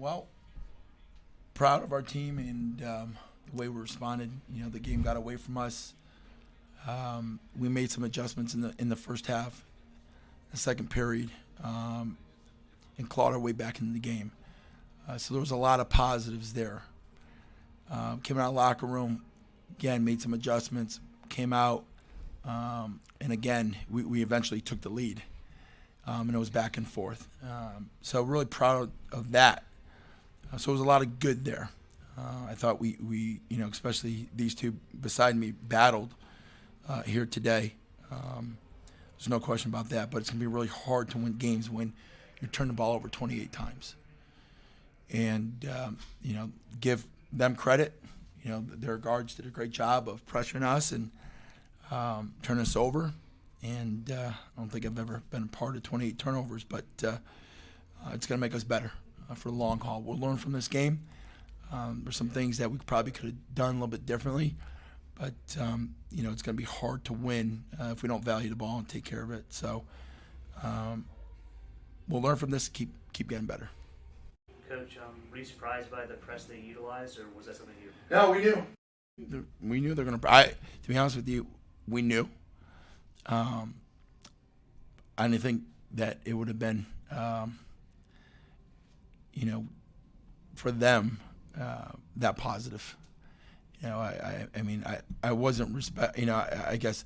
Well, proud of our team and the way we responded. You know, the game got away from us. We made some adjustments in the first half, the second period, and clawed our way back into the game. So there was a lot of positives there. Came out of the locker room, again, made some adjustments, came out, and again, we eventually took the lead. And it was back and forth. So really proud of that. So it was a lot of good there. I thought we especially these two beside me battled here today. There's no question about that, but it's going to be really hard to win games when you turn the ball over 28 times. And, give them credit. You know, their guards did a great job of pressuring us and turning us over. And I don't think I've ever been a part of 28 turnovers, but it's going to make us better for the long haul. We'll learn from this game. There's some things that we probably could have done a little bit differently, but, it's going to be hard to win if we don't value the ball and take care of it. So we'll learn from this and keep getting better. Coach, were you surprised by the press they utilized, or was that something you? No, we knew. We knew they're going to. To be honest with you, we knew. I didn't think that it would have been, for them, that positive. I wasn't I guess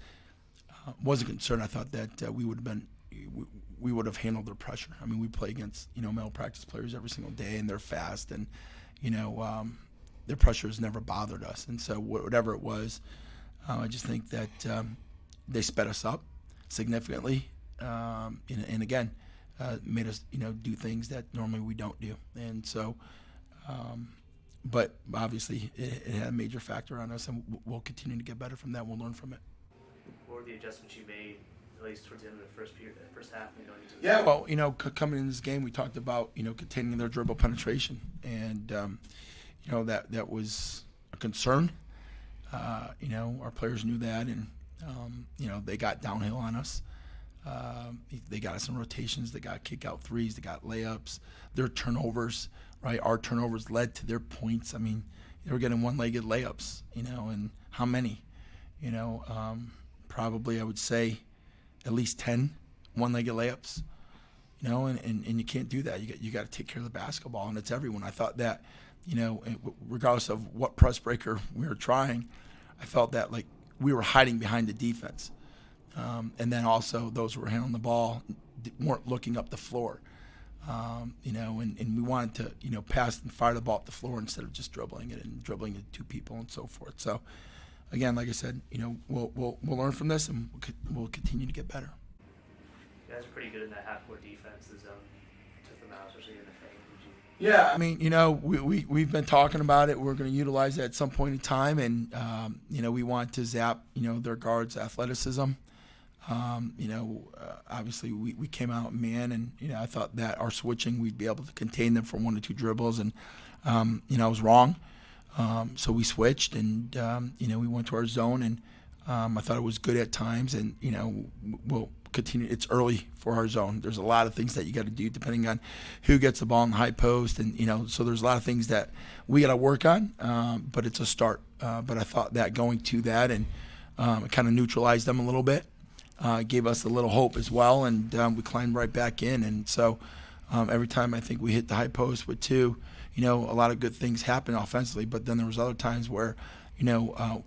wasn't concerned. I thought that we would have handled their pressure. I mean, we play against male practice players every single day, and they're fast, and their pressure has never bothered us. And so whatever it was, I just think that they sped us up significantly, and again, made us do things that normally we don't do. And so, but obviously it had a major factor on us, and we'll continue to get better from that. We'll learn from it. What were the adjustments you made, at least towards the end of the first half? Yeah, well, coming in this game, we talked about containing their dribble penetration, and that was a concern. Our players knew that, and they got downhill on us. They got us in rotations. They got kick-out threes. They got layups. Their turnovers, right? Our turnovers led to their points. I mean, they were getting one-legged layups, and how many? Probably I would say at least 10 one-legged layups, and you can't do that. You got to take care of the basketball, and it's everyone. I thought that, regardless of what press breaker we were trying, I felt that like we were hiding behind the defense. And then also those who were handling the ball weren't looking up the floor, and we wanted to, pass and fire the ball up the floor instead of just dribbling it and dribbling it to two people and so forth. So, again, like I said, we'll learn from this, and we'll continue to get better. You guys are pretty good in that half-court defense. The zone took them out, especially in the paint. Yeah, I mean, we've been talking about it. We're going to utilize that at some point in time, and we want to zap their guards' athleticism. Obviously we came out man, and I thought that our switching we'd be able to contain them for 1 or 2 dribbles, and I was wrong. So we switched, and we went to our zone, and I thought it was good at times, and we'll continue. It's early for our zone. There's a lot of things that you got to do depending on who gets the ball in the high post, and so there's a lot of things that we got to work on. But it's a start. But I thought that going to that, and it kind of neutralized them a little bit, gave us a little hope as well, and we climbed right back in. And so every time I think we hit the high post with 2, a lot of good things happened offensively. But then there was other times where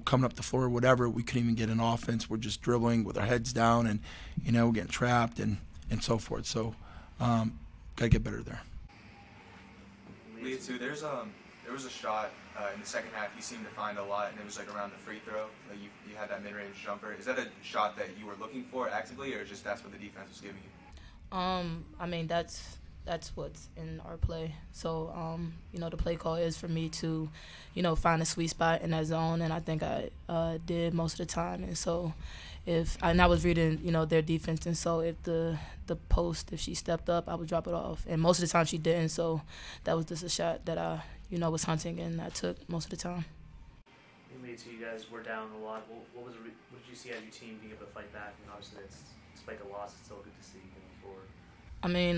coming up the floor or whatever, we couldn't even get an offense. We're just dribbling with our heads down, and we're getting trapped and so forth. So gotta get better there. Liatu, there was a shot in the second half you seemed to find a lot, and it was like around the free throw. Like you had that mid-range jumper. Is that a shot that you were looking for actively, or just that's what the defense was giving you? I mean, that's what's in our play. So, the play call is for me to, find a sweet spot in that zone, and I think I did most of the time. And so I was reading, their defense, and so if the post, if she stepped up, I would drop it off. And most of the time she didn't, so that was just a shot that I, was hunting, and I took most of the time. So you guys were down a lot. What did you see out of your team being able to fight back? And obviously, despite the loss, it's still good to see going forward. I mean,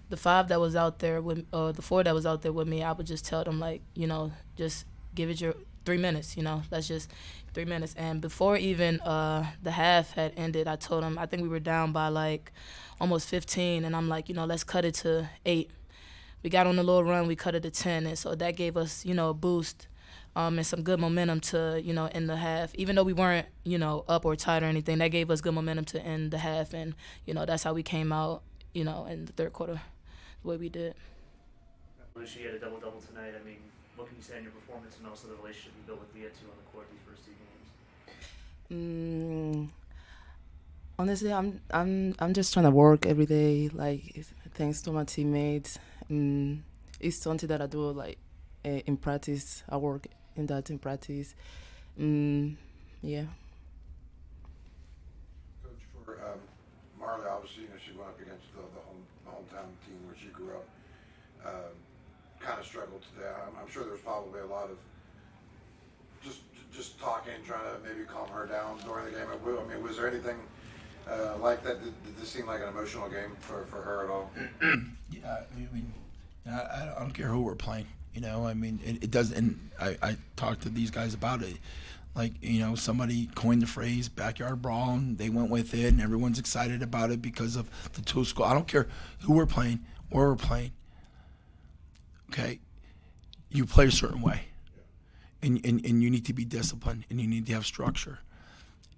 the 5 that was out there with, the 4 that was out there with me, I would just tell them, like, you know, just give it your 3 minutes, you know, that's just 3 minutes. And before even the half had ended, I told them, I think we were down by like almost 15, and I'm like, you know, let's cut it to 8. We got on a little run, we cut it to 10, and so that gave us, you know, a boost and some good momentum to, you know, end the half. Even though we weren't, you know, up or tied or anything, that gave us good momentum to end the half, and, you know, that's how we came out, you know, in the third quarter, the way we did. Rapuluchi had a double-double tonight. I mean, what can you say on your performance and also the relationship you built with Liatu on the court these first 2 games? Honestly, I'm just trying to work every day. Like, thanks to my teammates. It's something that I do like in practice. I work in that in practice. Yeah. Coach, for Marley, obviously, you know, she went up against the hometown team where she grew up. Kind of struggled today. I'm sure there's probably a lot of just talking, trying to maybe calm her down during the game. I mean, was there anything like that? Did this seem like an emotional game for her at all? Yeah, I mean, I don't care who we're playing. You know, I mean, it doesn't. And I talked to these guys about it. Like, you know, somebody coined the phrase "backyard brawl," and they went with it, and everyone's excited about it because of the two schools. I don't care who we're playing, where we're playing. Okay, you play a certain way, and you need to be disciplined, and you need to have structure.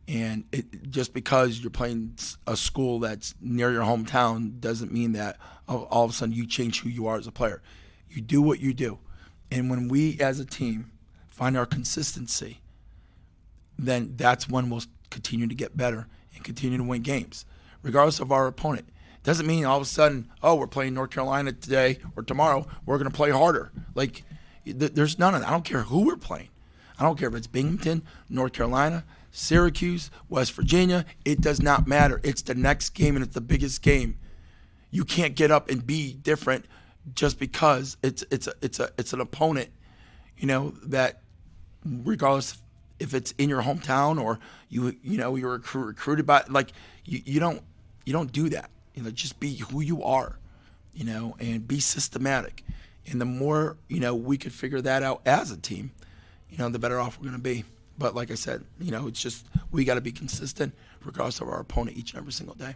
And just because you're playing a school that's near your hometown doesn't mean that all of a sudden you change who you are as a player. You do what you do. And when we as a team find our consistency, then that's when we'll continue to get better and continue to win games, regardless of our opponent. Doesn't mean all of a sudden, oh, we're playing North Carolina today or tomorrow, we're going to play harder. Like, there's none of that. I don't care who we're playing. I don't care if it's Binghamton, North Carolina, Syracuse, West Virginia. It does not matter. It's the next game, and it's the biggest game. You can't get up and be different just because it's an opponent, you know, that regardless if it's in your hometown or you know you're recruited by, like, you don't do that. You know, just be who you are, you know, and be systematic. And the more, you know, we could figure that out as a team, you know, the better off we're going to be. But like I said, you know, it's just we got to be consistent regardless of our opponent each and every single day.